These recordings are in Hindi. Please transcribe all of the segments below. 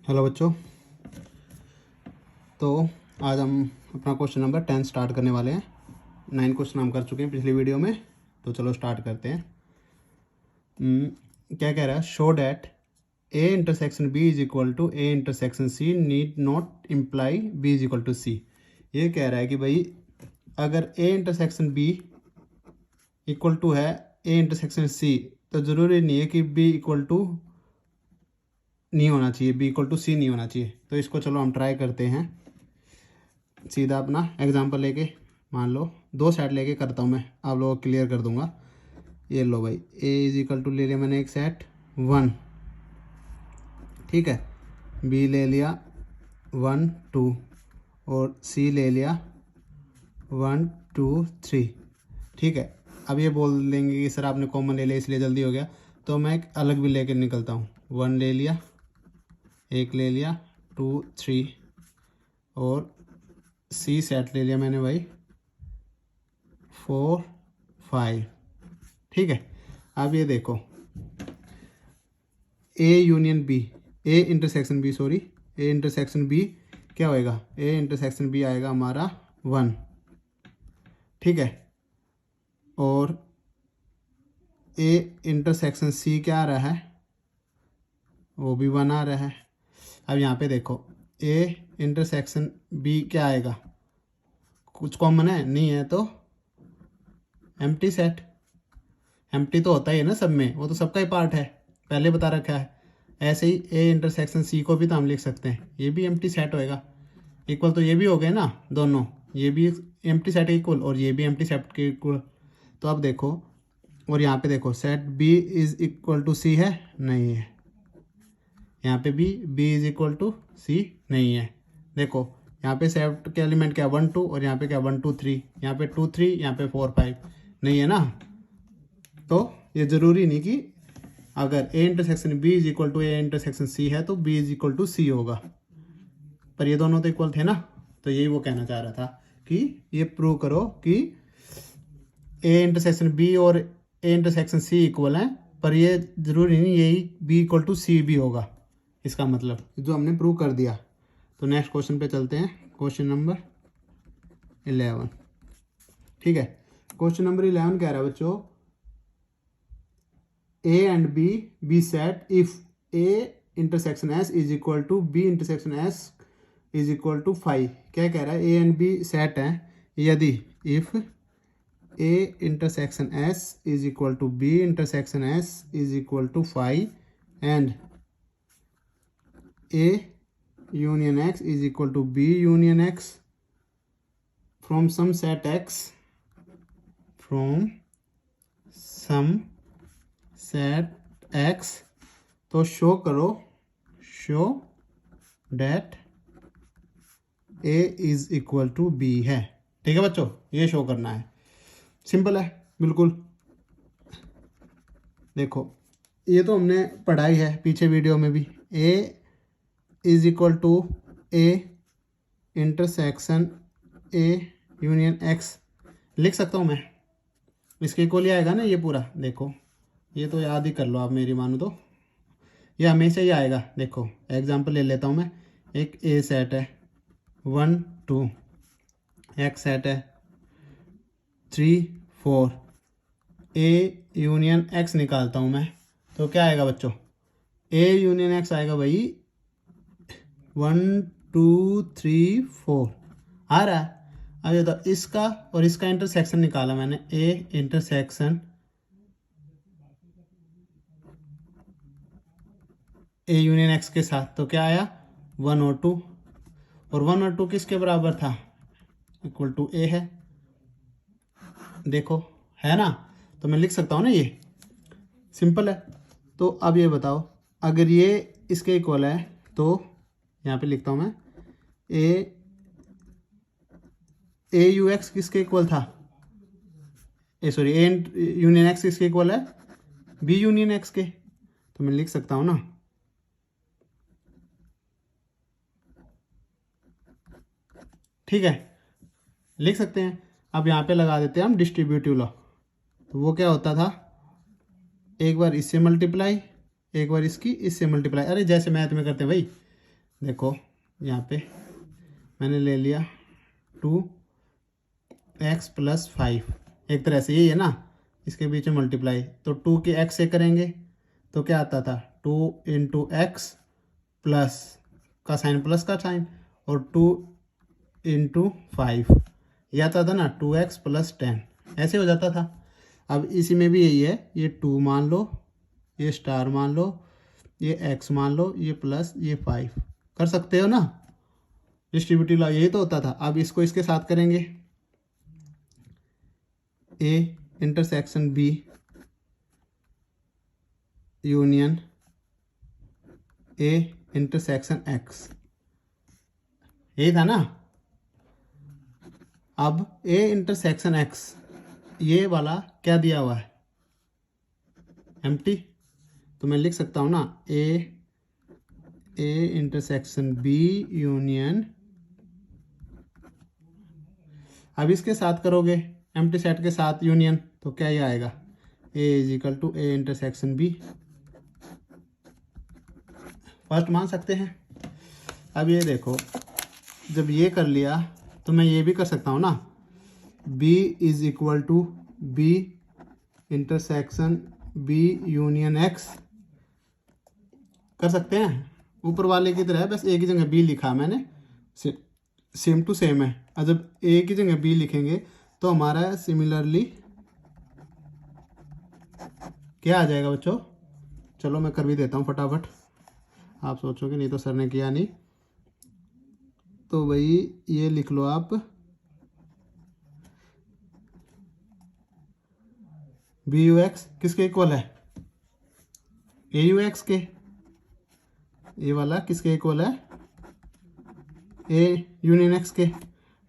हेलो बच्चों। तो आज हम अपना क्वेश्चन नंबर 10 स्टार्ट करने वाले हैं। 9 क्वेश्चन हम कर चुके हैं पिछली वीडियो में, तो चलो स्टार्ट करते हैं। क्या कह रहा है? Show that A intersection B is equal to A intersection C need not imply B is equal to C. ये कह रहा है कि भाई अगर A intersection B equal to है ए इंटरसेक्शन सी, तो ज़रूरी नहीं है कि बी इक्वल टू नहीं होना चाहिए, बी इक्वल टू सी नहीं होना चाहिए। तो इसको चलो हम ट्राई करते हैं। सीधा अपना एग्जांपल लेके मान लो 2 सेट लेके करता हूँ मैं, आप लोगों को क्लियर कर दूंगा। ये लो भाई, ए इज इक्वल टू ले लिया मैंने एक सेट 1, ठीक है। बी ले लिया 1 2 और सी ले लिया 1 2 3, ठीक है। अब ये बोल देंगे कि सर आपने कॉमन ले लिया इसलिए जल्दी हो गया, तो मैं एक अलग भी लेके निकलता हूँ। 1 ले लिया, एक ले लिया 2 3 और सी सेट ले लिया मैंने भाई 4 5, ठीक है। अब ये देखो A union B, A intersection B, sorry A intersection B क्या होएगा? ए इंटरसेक्शन बी आएगा हमारा 1, ठीक है। और ए इंटरसेक्शन सी क्या आ रहा है? वो भी 1 आ रहा है। अब यहाँ पे देखो ए इंटरसेक्शन बी क्या आएगा? कुछ कॉमन है? नहीं है तो एम्प्टी सेट। एम्प्टी तो होता ही है ना सब में, वो तो सबका ही पार्ट है, पहले बता रखा है। ऐसे ही ए इंटरसेक्शन सी को भी तो हम लिख सकते हैं, ये भी एम्प्टी सेट होएगा। इक्वल तो ये भी हो गए ना दोनों, ये भी एम्प्टी सेट इक्वल और ये भी एम्प्टी सेट के इक्वल। तो अब देखो, और यहाँ पे देखो set B is equal to C है, नहीं है। यहाँ पे भी B is equal to C नहीं है। देखो यहाँ पे सेट के एलिमेंट क्या 1 2 और यहाँ पे क्या 1 2 3, यहाँ पे 2 3, यहाँ पे 4 5, नहीं है ना। तो ये ज़रूरी नहीं कि अगर A intersection B is equal to A intersection C है तो B is equal to C होगा, पर ये दोनों तो इक्वल थे ना। तो यही वो कहना चाह रहा था कि ये प्रूव करो कि ए इंटरसेक्शन बी और ए इंटरसेक्शन सी इक्वल हैं, पर ये ज़रूरी नहीं यही बी इक्वल टू सी भी होगा। इसका मतलब जो हमने प्रूव कर दिया। तो नेक्स्ट क्वेश्चन पे चलते हैं, क्वेश्चन नंबर 11, ठीक है। क्वेश्चन नंबर 11 कह रहा है बच्चों, A and B be set if A intersection S is equal to B intersection S is equal to 5। क्या कह रहा है? A and B सेट हैं यदि if A intersection S is equal to B intersection S is equal to 5 and A union X is equal to B union X from some set X, from some set X. तो शो करो, show that A is equal to B है, ठीक है बच्चों। ये शो करना है, सिंपल है बिल्कुल। देखो ये तो हमने पढ़ाई है पीछे वीडियो में भी। A is equal to A intersection A union X लिख सकता हूँ मैं, इसके इक्वल ही आएगा ना ये पूरा। देखो ये तो याद ही कर लो आप, मेरी मानो तो ये हमेशा ही आएगा। देखो एग्जांपल ले लेता हूँ मैं, एक ए सेट है 1 2, एक्स सेट है 3 4, ए यूनियन एक्स निकालता हूँ मैं, तो क्या आएगा बच्चों? ए यूनियन एक्स आएगा भाई 1 2 3 4 आ रहा है। अब ये तो इसका और इसका इंटरसेक्शन निकाला मैंने, ए इंटरसेक्शन ए यूनियन एक्स के साथ, तो क्या आया 1 और 2, और 1 और 2 किसके बराबर था? इक्वल टू ए है। देखो है ना, तो मैं लिख सकता हूँ ना, ये सिंपल है। तो अब ये बताओ, अगर ये इसके इक्वल है तो यहाँ पे लिखता हूँ मैं, ए यू एक्स किसके इक्वल था? सॉरी ए यूनियन एक्स किसके इक्वल है? बी यूनियन एक्स के। तो मैं लिख सकता हूँ ना, ठीक है लिख सकते हैं। अब यहाँ पे लगा देते हैं हम डिस्ट्रीब्यूटिव लॉ। तो वो क्या होता था, एक बार इससे मल्टीप्लाई, एक बार इसकी इससे मल्टीप्लाई। अरे जैसे मैथ में करते हैं भाई, देखो यहाँ पे मैंने ले लिया 2x + 5, एक तरह से यही है ना, इसके बीच में मल्टीप्लाई, तो 2 के x से करेंगे तो क्या आता था 2 × x प्लस का साइन प्लस का साइन, और 2 × 5 ये आता था ना 2x + 10, ऐसे हो जाता था। अब इसी में भी यही है, ये 2 मान लो, ये स्टार मान लो, ये x मान लो, ये प्लस ये 5, कर सकते हो ना, डिस्ट्रीब्यूटिव लॉ यही तो होता था। अब इसको इसके साथ करेंगे, a × b union a × x, यही था ना। अब a × x ये वाला क्या दिया हुआ है, एम्प्टी, तो मैं लिख सकता हूँ ना a × b यूनियन, अब इसके साथ करोगे एम्प्टी सेट के साथ यूनियन, तो क्या ये आएगा a = a × b, फर्स्ट मान सकते हैं। अब ये देखो, जब ये कर लिया तो मैं ये भी कर सकता हूँ ना, b = b × b union x, कर सकते हैं, ऊपर वाले की तरह है, बस एक ही जगह b लिखा मैंने, सेम टू सेम है। और जब एक ही जगह b लिखेंगे तो हमारा सिमिलरली क्या आ जाएगा बच्चों, चलो मैं कर भी देता हूँ फटाफट, आप सोचोगे नहीं तो सर ने किया नहीं, तो भाई ये लिख लो आप, BUX किसके इक्वल है, AUX के, ये वाला किसके इक्वल है, A यूनियन X के,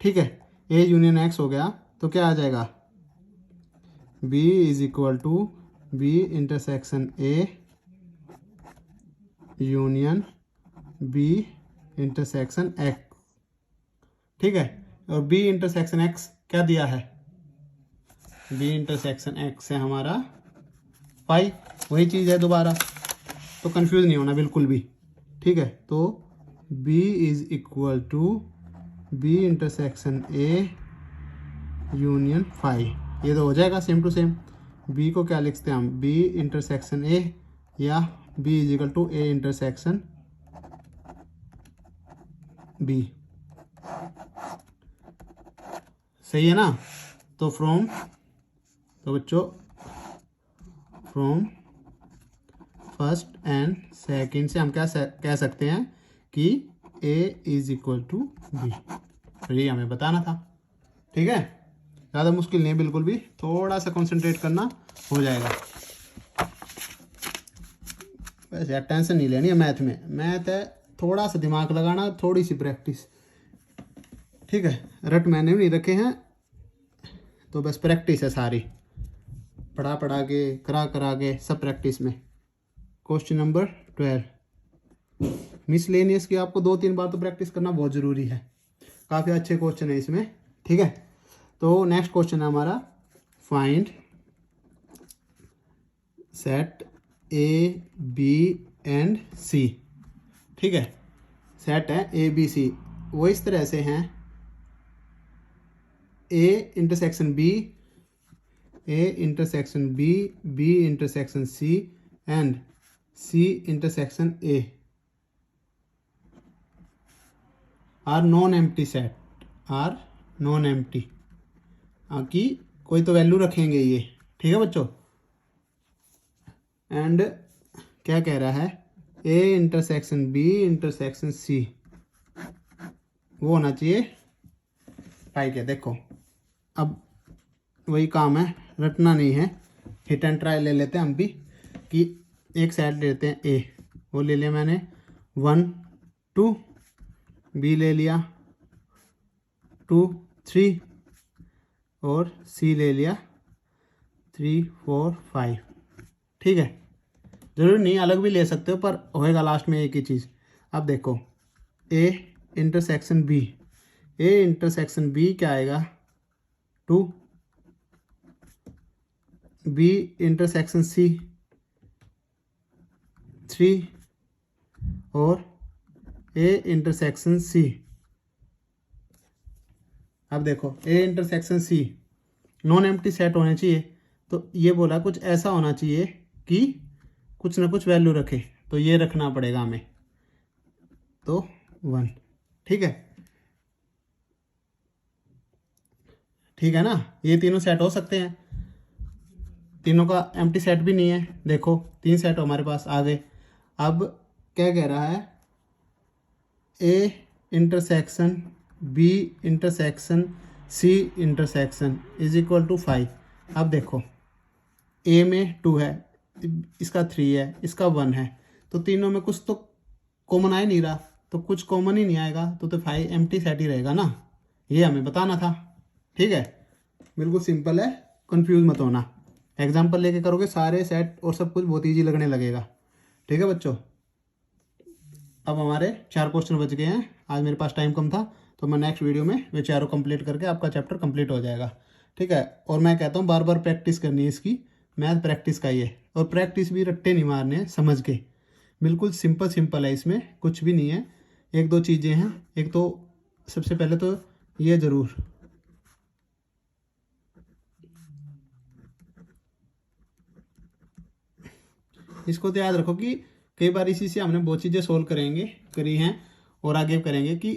ठीक है, A यूनियन X हो गया तो क्या आ जाएगा, B = B × A union B × X, ठीक है, और B × X क्या दिया है, B × X है हमारा 5, वही चीज़ है दोबारा, तो कंफ्यूज नहीं होना बिल्कुल भी, ठीक है। तो B = B × A यूनियन 5, ये तो हो जाएगा सेम टू सेम। B को क्या लिखते हैं हम, B × A या B = A × B, सही है ना। तो तो बच्चों फ्रॉम फर्स्ट एंड सेकंड से हम क्या कह सकते हैं कि A = B, ये हमें बताना था, ठीक है, ज़्यादा मुश्किल नहीं है बिल्कुल भी, थोड़ा सा कंसंट्रेट करना हो जाएगा। वैसे यार टेंशन नहीं लेनी है मैथ में, मैथ है थोड़ा सा दिमाग लगाना, थोड़ी सी प्रैक्टिस, ठीक है, रट मैंने भी नहीं रखे हैं, तो बस प्रैक्टिस है सारी, पढ़ा के करा के सब प्रैक्टिस में। क्वेश्चन नंबर 12, मिसलेनियस की आपको 2-3 बार तो प्रैक्टिस करना बहुत ज़रूरी है, काफ़ी अच्छे क्वेश्चन है इसमें, ठीक है। तो नेक्स्ट क्वेश्चन है हमारा, find set A B and C, ठीक है, सेट है A B C, वो इस तरह से हैं, A × B, A × B, B × C and C × A are non empty set, are non empty, कि कोई तो वैल्यू रखेंगे ये, ठीक है बच्चों। एंड क्या कह रहा है, A × B × C वो होना चाहिए, ठीक है। देखो अब वही काम है, रटना नहीं है, हिट एंड ट्राई ले लेते हैं हम भी, कि एक सेट ले लेते हैं A, वो ले लिया मैंने 1 2, B ले लिया 2 3, और C ले लिया 3 4 5, ठीक है, ज़रूरी नहीं अलग भी ले सकते हो, पर होएगा लास्ट में एक ही चीज़। अब देखो A × B, A × B क्या आएगा 2, B × C 3, और ए इंटरसेक्शन सी। अब देखो A intersection C non empty set होने चाहिए, तो ये बोला कुछ ऐसा होना चाहिए कि कुछ ना कुछ वैल्यू रखे, तो ये रखना पड़ेगा हमें, तो 1। ठीक है, ठीक है ना, ये तीनों सेट हो सकते हैं, तीनों का एम्प्टी सेट भी नहीं है। देखो 3 सेट हमारे पास आ गए। अब क्या कह रहा है, A intersection B intersection C intersection is equal to 5। अब देखो ए में 2 है, इसका 3 है, इसका 1 है, तो तीनों में कुछ तो कॉमन आ ही नहीं रहा, तो कुछ कॉमन ही नहीं आएगा, तो 5 एम्प्टी सेट ही रहेगा ना, ये हमें बताना था। ठीक है, बिल्कुल सिंपल है, कंफ्यूज मत होना, एग्जाम्पल लेके करोगे सारे सेट और सब कुछ बहुत ईजी लगने लगेगा। ठीक है बच्चों, अब हमारे 4 क्वेश्चन बच गए हैं, आज मेरे पास टाइम कम था, तो मैं नेक्स्ट वीडियो में वे चारों कंप्लीट करके आपका चैप्टर कंप्लीट हो जाएगा। ठीक है, और मैं कहता हूँ बार बार प्रैक्टिस करनी है इसकी, मैथ प्रैक्टिस का ही है, और प्रैक्टिस भी रट्टे नहीं मारने हैं, समझ के, बिल्कुल सिंपल सिंपल है, इसमें कुछ भी नहीं है। 1-2 चीज़ें हैं, एक तो सबसे पहले तो ये ज़रूर इसको तो याद रखो कि कई बार इसी से हमने बहुत चीज़ें सोल्व करी हैं और आगे करेंगे कि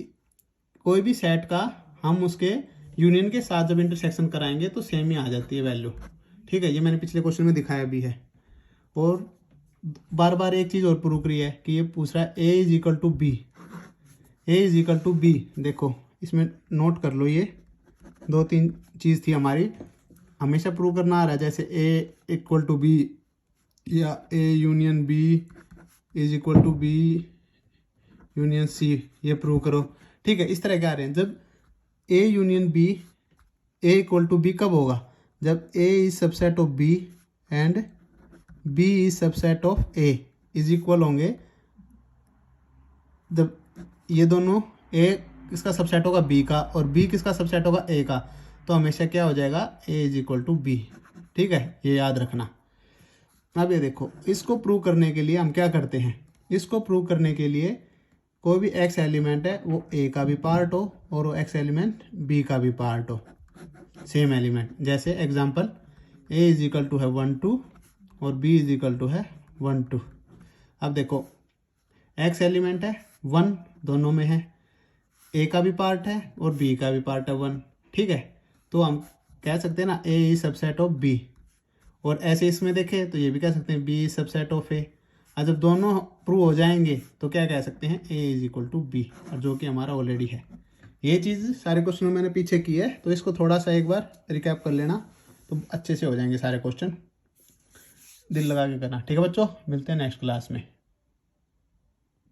कोई भी सेट का हम उसके यूनियन के साथ जब इंटरसेक्शन कराएंगे तो सेम ही आ जाती है वैल्यू। ठीक है, ये मैंने पिछले क्वेश्चन में दिखाया भी है। और बार बार एक चीज़ और प्रूव करी है कि ये पूछ रहा है A is equal to B, A is equal to B. देखो इसमें नोट कर लो, ये 2-3 चीज़ थी हमारी, हमेशा प्रूव करना आ रहा है, जैसे ए इक्वल टू बी या A union B is equal to B union C, ये प्रूव करो। ठीक है, इस तरह के आ रहे हैं। जब A union B, A equal to B कब होगा, जब A is subset of B and B is subset of A is equal होंगे, जब ये दोनों ए किसका सबसेट होगा बी का और बी किसका सबसेट होगा ए का, तो हमेशा क्या हो जाएगा ए इज इक्वल टू बी। ठीक है, ये याद रखना। अब ये देखो, इसको प्रूव करने के लिए हम क्या करते हैं, इसको प्रूव करने के लिए कोई भी एक्स एलिमेंट है वो ए का भी पार्ट हो और वो एक्स एलिमेंट बी का भी पार्ट हो, सेम एलिमेंट। जैसे example A is equal to है 1 2 और बी इज इक्वल टू है 1 2। अब देखो एक्स एलिमेंट है 1 दोनों में है, ए का भी पार्ट है और बी का भी पार्ट है 1। ठीक है, तो हम कह सकते हैं ना ए इज सबसेट ऑफ बी, और ऐसे इसमें देखें तो ये भी कह सकते हैं बी इज सबसेट ऑफ ए। और जब दोनों प्रूव हो जाएंगे तो क्या कह सकते हैं ए इज इक्वल टू बी, और जो कि हमारा ऑलरेडी है। ये चीज़ सारे क्वेश्चन में मैंने पीछे की है, तो इसको थोड़ा सा एक बार रिकैप कर लेना तो अच्छे से हो जाएंगे सारे क्वेश्चन, दिल लगा के करना। ठीक है बच्चों, मिलते हैं नेक्स्ट क्लास में।